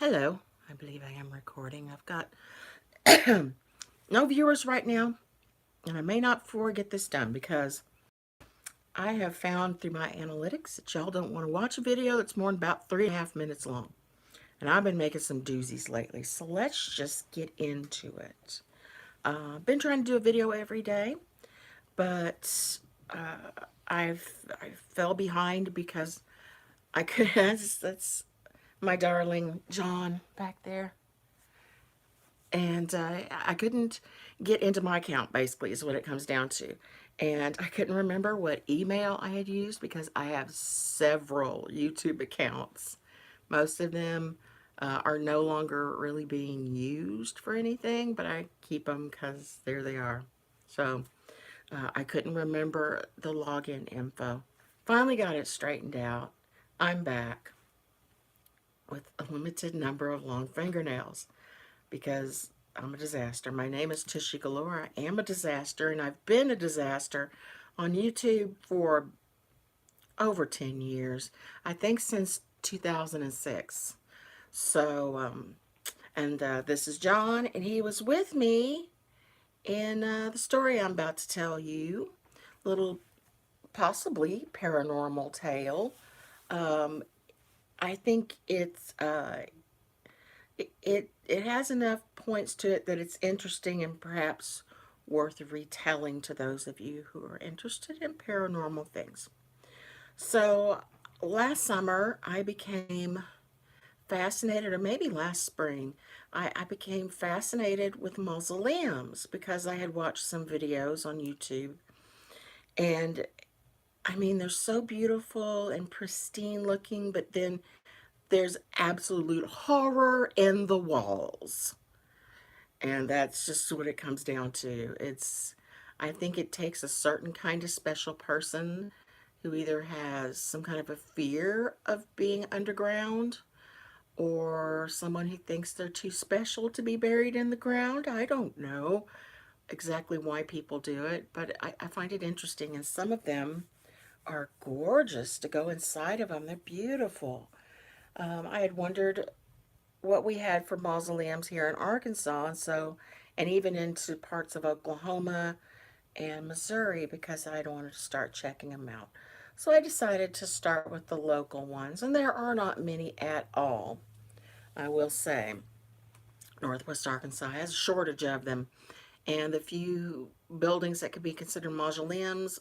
Hello, I believe I am recording. I've got no viewers right now, and I may not forget this done because I have found through my analytics that y'all don't want to watch a video that's more than about 3.5 minutes long. And I've been making some doozies lately, so let's just get into it. I've been trying to do a video every day, but I fell behind because I could. That's my darling John back there. And I couldn't get into my account, basically, is what it comes down to. And I couldn't remember what email I had used because I have several YouTube accounts. Most of them are no longer really being used for anything, but I keep them because there they are. So I couldn't remember the login info. Finally got it straightened out. I'm back with a limited number of long fingernails because I'm a disaster. My name is TushyGalore. I am a disaster, and I've been a disaster on YouTube for over 10 years. I think since 2006. So, and this is John, and he was with me in the story I'm about to tell you. Little, possibly paranormal tale. Um, I think it has enough points to it that it's interesting and perhaps worth retelling to those of you who are interested in paranormal things. So, last summer I became fascinated, or maybe last spring, I became fascinated with mausoleums because I had watched some videos on YouTube. And I mean, they're so beautiful and pristine looking, but then there's absolute horror in the walls. And that's just what it comes down to. I think it takes a certain kind of special person who either has some kind of a fear of being underground or someone who thinks they're too special to be buried in the ground. I don't know exactly why people do it, but I find it interesting. And some of them are gorgeous to go inside of them. They're beautiful. I had wondered what we had for mausoleums here in Arkansas, and even into parts of Oklahoma and Missouri because I wanted to start checking them out. So I decided to start with the local ones, and there are not many at all, I will say. Northwest Arkansas has a shortage of them, and the few buildings that could be considered mausoleums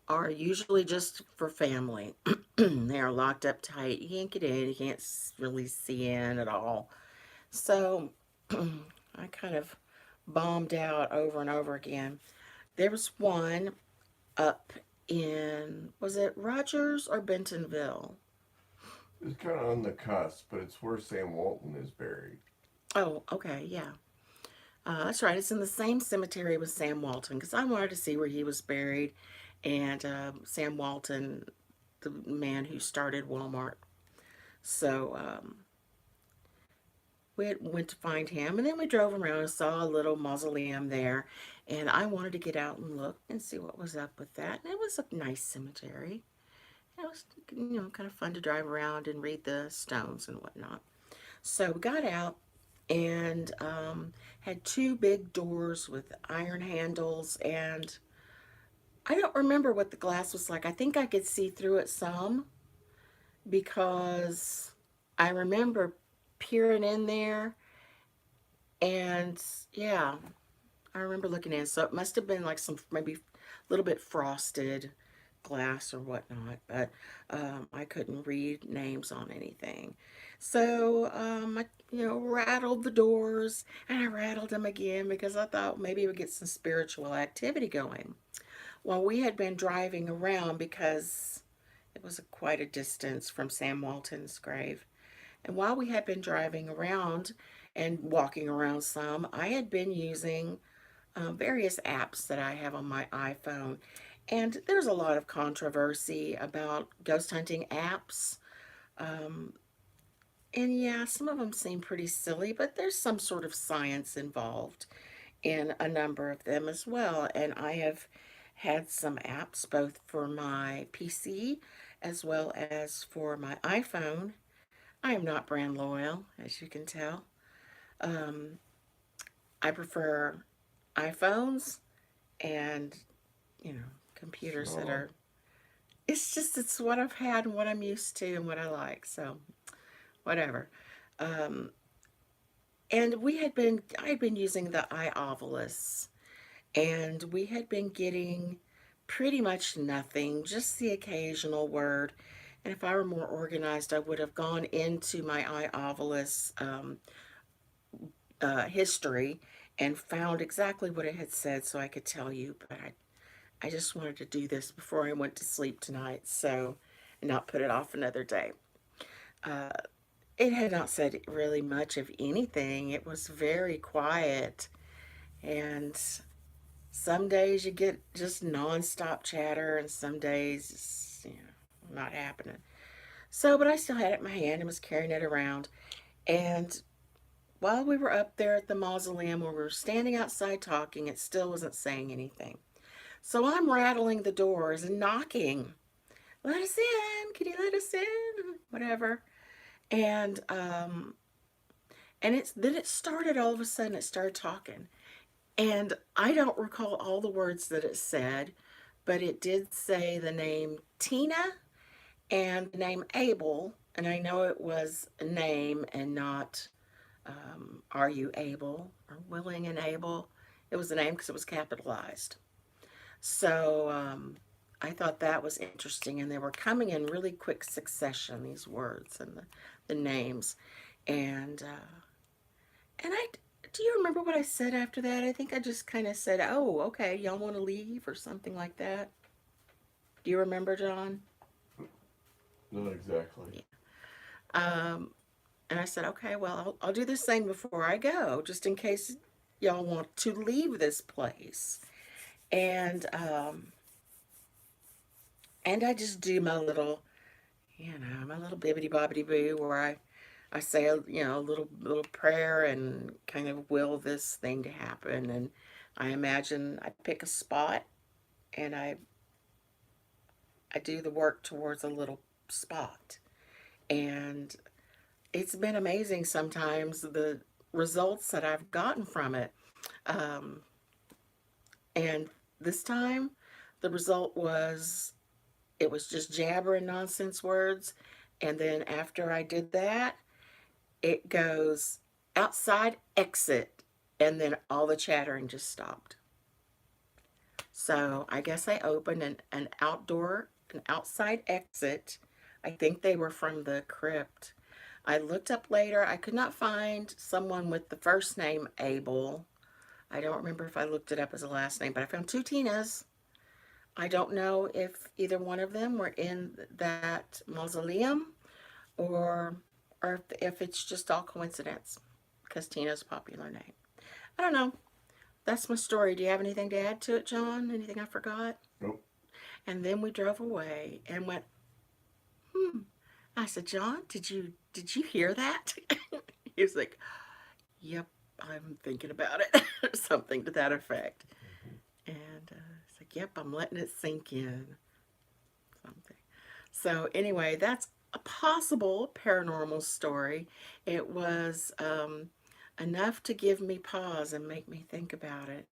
are usually just for family. They are locked up tight. You can't get in, you can't really see in at all. So I kind of bombed out over and over again. There was one up in, was it Rogers or Bentonville? It's kind of on the cusp, but it's where Sam Walton is buried. Oh, okay, yeah. That's right. It's in the same cemetery with Sam Walton because I wanted to see where he was buried. And Sam Walton, the man who started Walmart. So we went to find him, and then we drove around and saw a little mausoleum there. And I wanted to get out and look and see what was up with that. And it was a nice cemetery. It was, kind of fun to drive around and read the stones and whatnot. So we got out and had two big doors with iron handles, and I don't remember what the glass was like. I think I could see through it some because I remember peering in there, and yeah, I remember looking in. So it must have been like some maybe a little bit frosted glass or whatnot, but I couldn't read names on anything. So I, rattled the doors and I rattled them again because I thought maybe it would get some spiritual activity going. Well, we had been driving around because it was quite a distance from Sam Walton's grave. And while we had been driving around and walking around some, I had been using various apps that I have on my iPhone. And there's a lot of controversy about ghost hunting apps. Um, and yeah, some of them seem pretty silly, but there's some sort of science involved in a number of them as well. And I have had some apps both for my PC as well as for my iPhone I am not brand loyal, as you can tell. Um, I prefer iPhones and, you know, computers that So, are, it's just, it's what I've had and what I'm used to and what I like. So, whatever. Um, and I had been using the iOvilus, and we had been getting pretty much nothing, just the occasional word. And if I were more organized, I would have gone into my iOvilus history and found exactly what it had said so I could tell you. But I just wanted to do this before I went to sleep tonight, so and not put it off another day. Uh, it had not said really much of anything. It was very quiet, and some days you get just nonstop chatter, and some days it's, not happening. So, but I still had it in my hand and was carrying it around. And while we were up there at the mausoleum, where we were standing outside talking, it still wasn't saying anything. So I'm rattling the doors and knocking. Let us in. Can you let us in? Whatever. And it's then it started all of a sudden. It started talking, and I don't recall all the words that it said, but it did say the name Tina and the name Abel, and I know it was a name and not are you able or willing and able. It was a name because it was capitalized. So I thought that was interesting, and they were coming in really quick succession, these words and the names. And I do you remember what I said after that? I think I just kind of said, "Oh, okay, y'all want to leave" or something like that. Do you remember, John? not exactly. Yeah. Um, and I said, "Okay, well, I'll do this thing before I go, just in case y'all want to leave this place." And I just do my little, my little bibbity bobbity boo, where I say a little prayer and kind of will this thing to happen. And I imagine I pick a spot and I do the work towards a little spot. And it's been amazing sometimes the results that I've gotten from it. Um, and this time, the result was it was just jabbering nonsense words. And then after I did that, it goes outside exit. And then all the chattering just stopped. So I guess I opened an outside exit. I think they were from the crypt. I looked up later. I could not find someone with the first name Abel. I don't remember if I looked it up as a last name, but I found two Tinas. I don't know if either one of them were in that mausoleum or if it's just all coincidence because Tina's a popular name. I don't know. That's my story. Do you have anything to add to it, John? Anything I forgot? Nope. And then we drove away and went, hmm. I said, John, did you hear that? He was like, yep, I'm thinking about it, or something to that effect. And it's like, yep, I'm letting it sink in, something. So anyway, that's a possible paranormal story. It was enough to give me pause and make me think about it.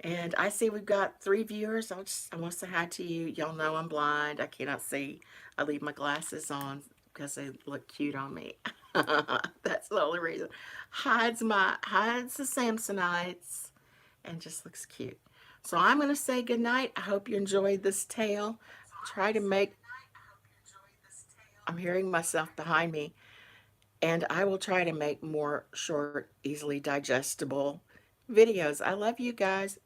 And I see we've got three viewers. I want to say hi to you. Y'all know I'm blind. I cannot see. I leave my glasses on because they look cute on me. That's the only reason. Hides the Samsonites and just looks cute. So I'm going to say goodnight. I hope you enjoyed this tale. Try to make, I'm hearing myself behind me, and I will try to make more short, easily digestible videos. I love you guys.